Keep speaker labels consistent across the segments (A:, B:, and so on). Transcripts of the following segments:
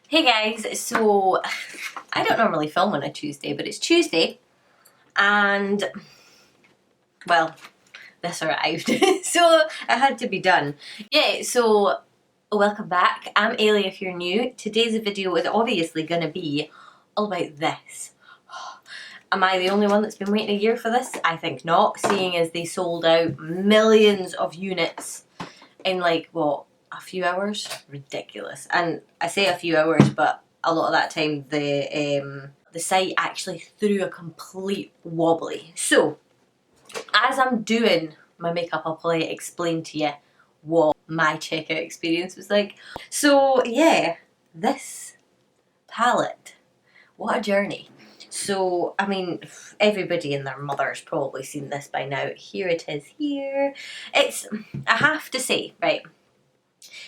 A: Hey guys, so I don't normally film on a Tuesday, but it's Tuesday and, well, this arrived, so it had to be done. Yeah, so welcome back. I'm Ailey if you're new. Today's video is obviously going to be all about this. Am I the only one that's been waiting a year for this? I think not, seeing as they sold out millions of units in like, what, a few hours? Ridiculous. And I say a few hours, but a lot of that time the site actually threw a complete wobbly. So as I'm doing my makeup, I'll probably explain to you what my checkout experience was like. So yeah, this palette, what a journey. So, I mean, everybody and their mother's probably seen this by now. Here it is here. I have to say, right,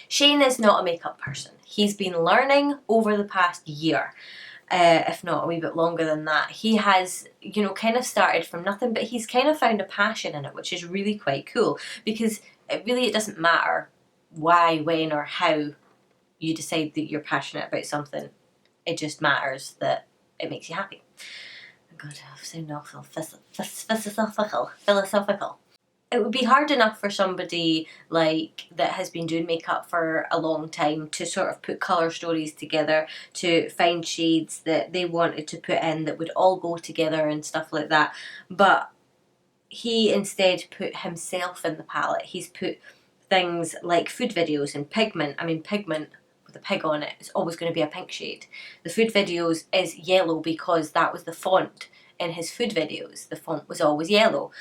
A: Shane is not a makeup person. He's been learning over the past year, if not a wee bit longer than that. He has, kind of started from nothing, but he's kind of found a passion in it, which is really quite cool, because it doesn't matter why, when, or how you decide that you're passionate about something. It just matters that it makes you happy. Oh God, I sound awful philosophical. It would be hard enough for somebody like that has been doing makeup for a long time to sort of put colour stories together, to find shades that they wanted to put in that would all go together and stuff like that. But he instead put himself in the palette. He's put things like food videos and pigment. I mean, pigment with a pig on it is always going to be a pink shade. The food videos is yellow because that was the font in his food videos. The font was always yellow.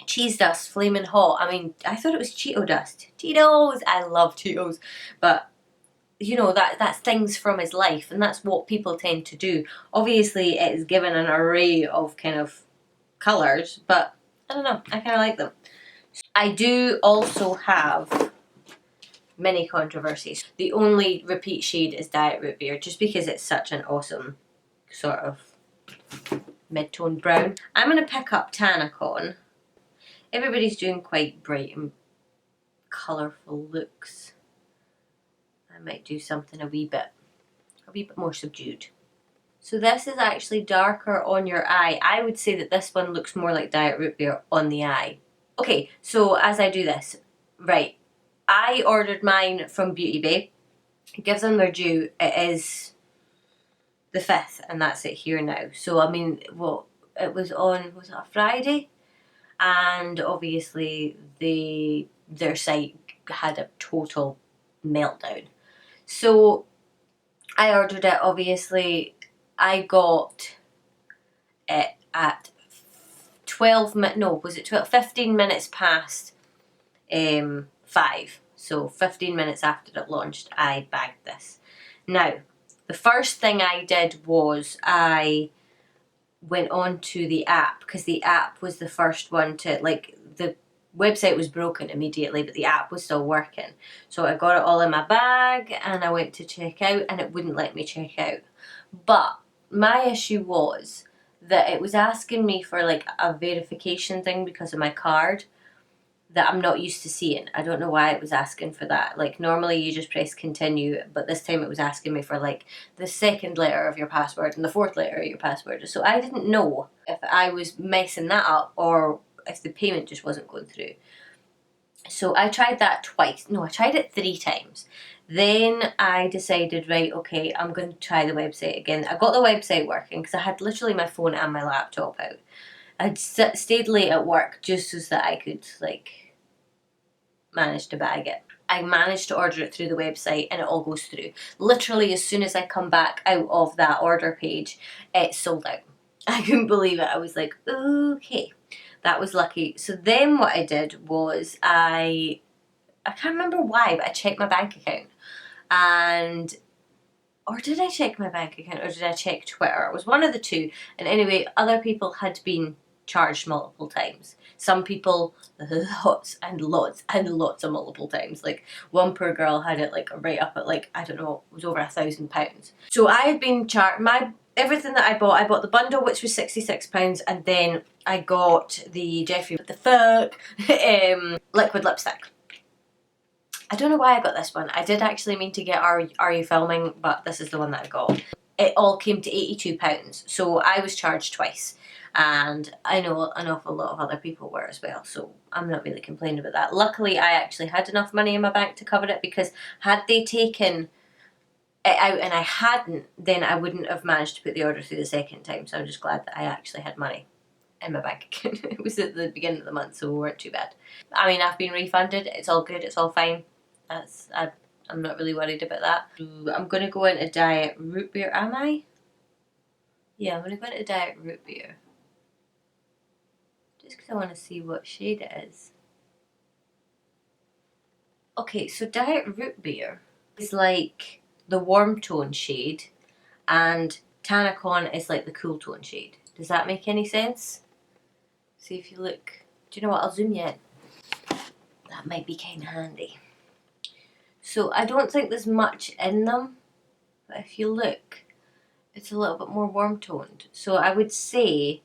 A: Cheese dust, flaming hot. I mean, I thought it was Cheeto dust. Cheetos! I love Cheetos. But, that's things from his life, and that's what people tend to do. Obviously, it is given an array of kind of colours, but I don't know, I kind of like them. I do also have many controversies. The only repeat shade is Diet Root Beer, just because it's such an awesome sort of mid-tone brown. I'm going to pick up Tanacon. Everybody's doing quite bright and colourful looks. I might do something a wee bit more subdued. So this is actually darker on your eye. I would say that this one looks more like Diet Root Beer on the eye. Okay, so as I do this, right, I ordered mine from Beauty Bay. Give them their due. It is the 5th, and that's it here now. So, I mean, it was it a Friday? And obviously their site had a total meltdown. So I ordered it. Obviously I got it at 15 minutes past 5. So 15 minutes after it launched, I bagged this. Now, the first thing I did was I went on to the app, because the app was the first one to, like, the website was broken immediately, but the app was still working. So I got it all in my bag and I went to check out, and it wouldn't let me check out. But my issue was that it was asking me for like a verification thing because of my card that I'm not used to seeing. I don't know why it was asking for that. Like, normally you just press continue, but this time it was asking me for like the second letter of your password and the 4th letter of your password. So I didn't know if I was messing that up or if the payment just wasn't going through. So I tried that twice. No, I tried it 3 times. Then I decided, right, okay, I'm going to try the website again. I got the website working because I had literally my phone and my laptop out. I'd stayed late at work just so that I could, like, manage to bag it. I managed to order it through the website and it all goes through. Literally, as soon as I come back out of that order page, it sold out. I couldn't believe it. I was like, okay, that was lucky. So then what I did was I can't remember why, but I checked my bank account. Or did I check my bank account, or did I check Twitter? It was one of the two. And anyway, other people had been charged multiple times. Some people lots and lots and lots of multiple times. Like, one poor girl had it like right up at, like, I don't know, it was over £1,000. So I had been charged everything that I bought the bundle, which was £66, and then I got the Jeffree what the fuck liquid lipstick. I don't know why I got this one. I did actually mean to get Are You Filming, but this is the one that I got. It all came to £82, so I was charged twice. And I know an awful lot of other people were as well, so I'm not really complaining about that. Luckily, I actually had enough money in my bank to cover it, because had they taken it out and I hadn't, then I wouldn't have managed to put the order through the second time. So I'm just glad that I actually had money in my bank account. It was at the beginning of the month, so we weren't too bad. I mean, I've been refunded. It's all good. It's all fine. I'm not really worried about that. I'm going to go into diet root beer. Am I? Yeah, I'm going to go into diet root beer. Just because I want to see what shade it is. Okay, so diet root beer is like the warm tone shade, and Tanacon is like the cool tone shade. Does that make any sense? See if you look. Do you know what? I'll zoom you in. That might be kind of handy. So I don't think there's much in them, but if you look, it's a little bit more warm toned. So I would say,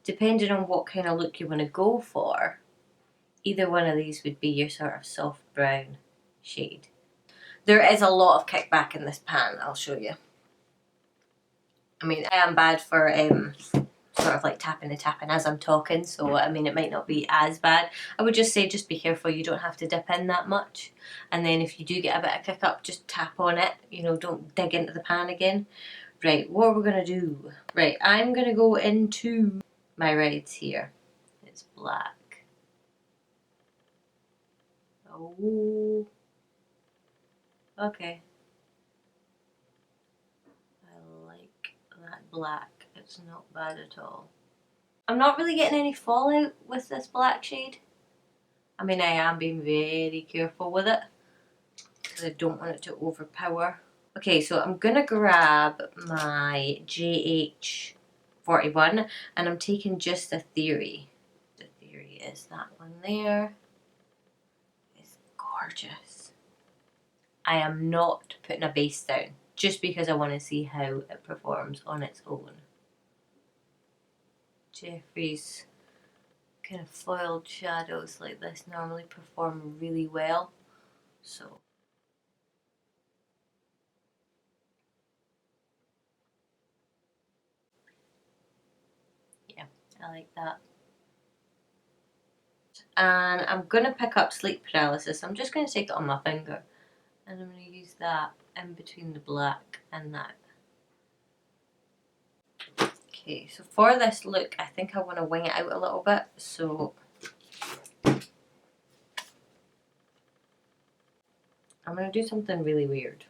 A: depending on what kind of look you want to go for, either one of these would be your sort of soft brown shade. There is a lot of kickback in this pan, I'll show you. I mean, I am bad for sort of like tapping as I'm talking, so I mean, it might not be as bad. I would just say, just be careful, you don't have to dip in that much. And then if you do get a bit of kick up, just tap on it, you know, don't dig into the pan again. Right, what are we going to do? Right, I'm going to go into my reds here. It's black. Oh, okay. I like that black. It's not bad at all. I'm not really getting any fallout with this black shade. I mean, I am being very careful with it, because I don't want it to overpower. Okay, so I'm going to grab my JH41, and I'm taking just a theory. The theory is that one there. It's gorgeous. I am not putting a base down, just because I want to see how it performs on its own. Jeffrey's kind of foiled shadows like this normally perform really well, so yeah, I like that. And I'm going to pick up sleep paralysis. I'm just going to take it on my finger, and I'm going to use that in between the black and that. Okay, so for this look, I think I want to wing it out a little bit, so I'm going to do something really weird.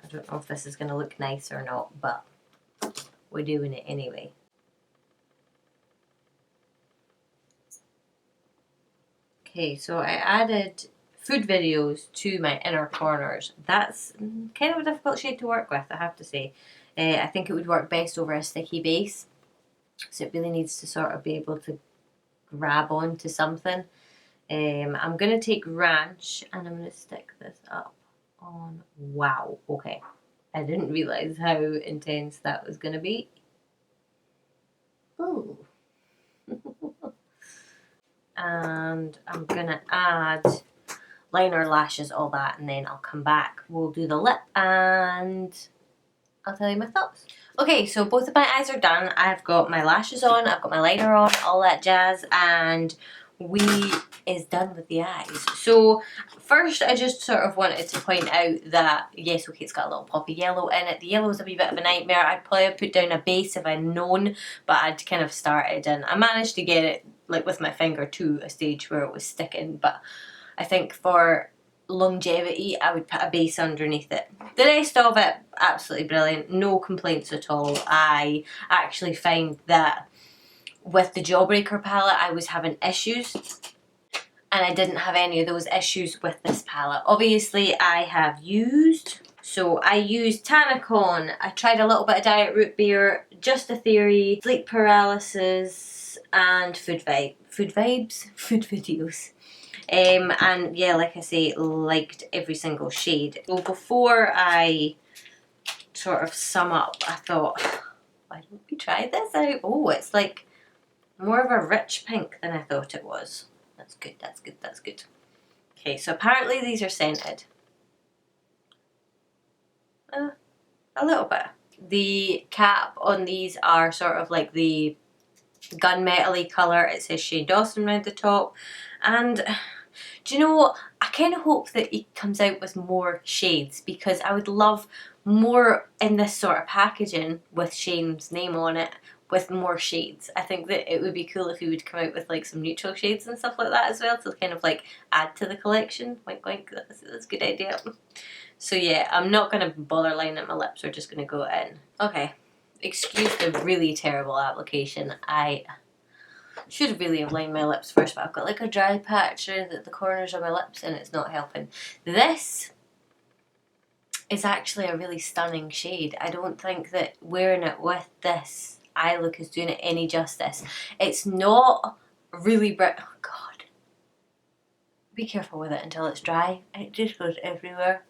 A: I don't know if this is going to look nice or not, but we're doing it anyway. Okay, so I added food videos to my inner corners. That's kind of a difficult shade to work with, I have to say. I think it would work best over a sticky base. So it really needs to sort of be able to grab onto something. I'm going to take Ranch, and I'm going to stick this up on. Wow, okay. I didn't realise how intense that was going to be. Ooh. And I'm going to add liner, lashes, all that, and then I'll come back. We'll do the lip, and I'll tell you my thoughts. Okay, so both of my eyes are done. I've got my lashes on, I've got my liner on, all that jazz, and we is done with the eyes. So first, I just sort of wanted to point out that, yes, okay, it's got a little poppy yellow in it. The yellow is a wee bit of a nightmare. I'd probably have put down a base if I'd known, but I'd kind of started, and I managed to get it like with my finger to a stage where it was sticking, but I think for longevity, I would put a base underneath it. The rest of it, absolutely brilliant. No complaints at all. I actually find that with the Jawbreaker palette, I was having issues, and I didn't have any of those issues with this palette. Obviously, I have used... So I used Tanacon, I tried a little bit of Diet Root Beer, Just a Theory, Sleep Paralysis, and Food Videos. And yeah, like I say, liked every single shade. So before I sort of sum up, I thought, why don't we try this out? Oh, it's like more of a rich pink than I thought it was. That's good, that's good, that's good. Okay, so apparently these are scented. A little bit. The cap on these are sort of like the gunmetal-y colour. It says Shane Dawson around the top. And do you know what? I kind of hope that it comes out with more shades, because I would love more in this sort of packaging with Shane's name on it, with more shades. I think that it would be cool if he would come out with like some neutral shades and stuff like that as well, to kind of like add to the collection. Wink wink, that's a good idea. So yeah, I'm not going to bother lining up my lips, we're just going to go in. Okay, excuse the really terrible application. I should really have lined my lips first, but I've got like a dry patch at the corners of my lips and it's not helping. This is actually a really stunning shade. I don't think that wearing it with this eye look is doing it any justice. It's not really bright. Oh god. Be careful with it until it's dry. It just goes everywhere.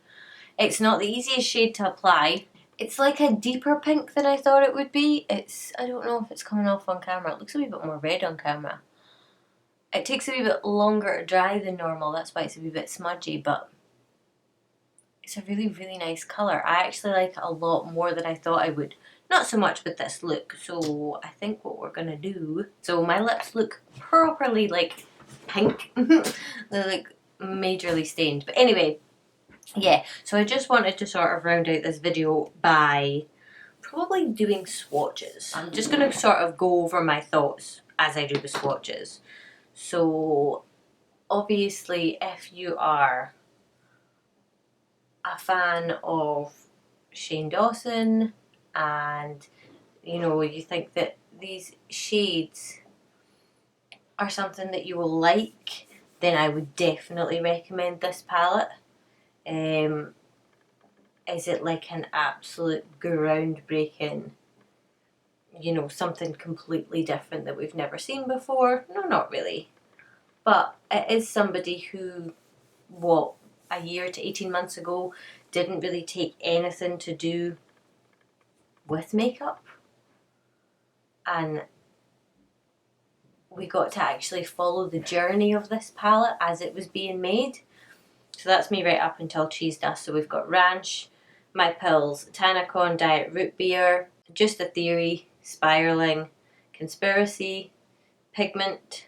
A: It's not the easiest shade to apply. It's like a deeper pink than I thought it would be. I don't know if it's coming off on camera. It looks a wee bit more red on camera. It takes a wee bit longer to dry than normal. That's why it's a wee bit smudgy, but it's a really, really nice colour. I actually like it a lot more than I thought I would. Not so much with this look. So I think what we're going to do... So my lips look properly like pink. They're like majorly stained. But anyway... Yeah, so I just wanted to sort of round out this video by probably doing swatches. I'm just going to sort of go over my thoughts as I do the swatches. So, obviously, if you are a fan of Shane Dawson and, you know, you think that these shades are something that you will like, then I would definitely recommend this palette. Is it like an absolute groundbreaking, you know, something completely different that we've never seen before? No, not really. But it is somebody who, what, a year to 18 months ago, didn't really take anything to do with makeup. And we got to actually follow the journey of this palette as it was being made. So that's me right up until Cheese Dust. So we've got Ranch, My Pills, Tanacon, Diet Root Beer, Just a Theory, Spiraling, Conspiracy, Pigment,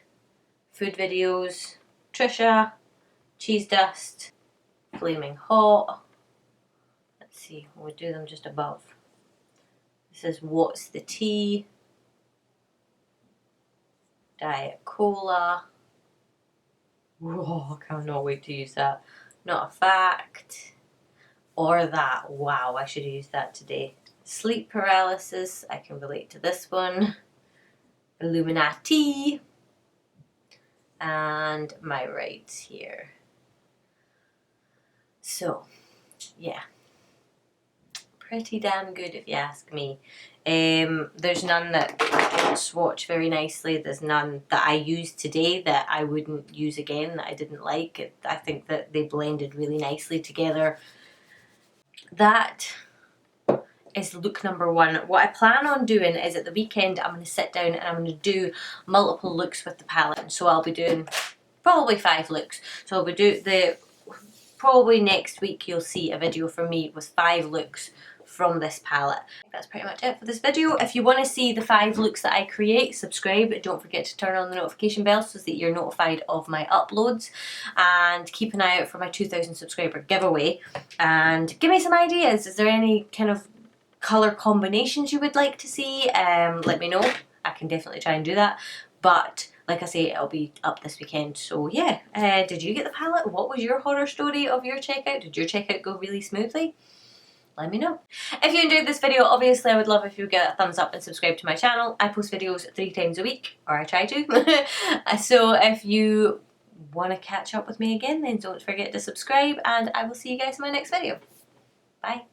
A: Food Videos, Trisha, Cheese Dust, Flaming Hot. Let's see, we'll do them just above. This is What's the Tea, Diet Cola. Whoa, I cannot wait to use that. Not a Fact. Or that. Wow, I should have used that today. Sleep Paralysis. I can relate to this one. Illuminati. And My Rights here. So, yeah. Pretty damn good if you ask me. There's none that don't swatch very nicely. There's none that I used today that I wouldn't use again, that I didn't like. I think that they blended really nicely together. That is look number one. What I plan on doing is at the weekend I'm going to sit down and I'm going to do multiple looks with the palette. So I'll be doing probably 5 looks. So I'll be doing probably next week you'll see a video from me with 5 looks from this palette. That's pretty much it for this video. If you want to see the 5 looks that I create, subscribe. Don't forget to turn on the notification bell so that you're notified of my uploads, and keep an eye out for my 2,000 subscriber giveaway. And give me some ideas. Is there any kind of colour combinations you would like to see? Let me know. I can definitely try and do that. But like I say, it'll be up this weekend. So yeah, did you get the palette? What was your horror story of your checkout? Did your checkout go really smoothly? Let me know. If you enjoyed this video, obviously I would love if you would get a thumbs up and subscribe to my channel. I post videos 3 times a week, or I try to. So if you want to catch up with me again, then don't forget to subscribe, and I will see you guys in my next video. Bye.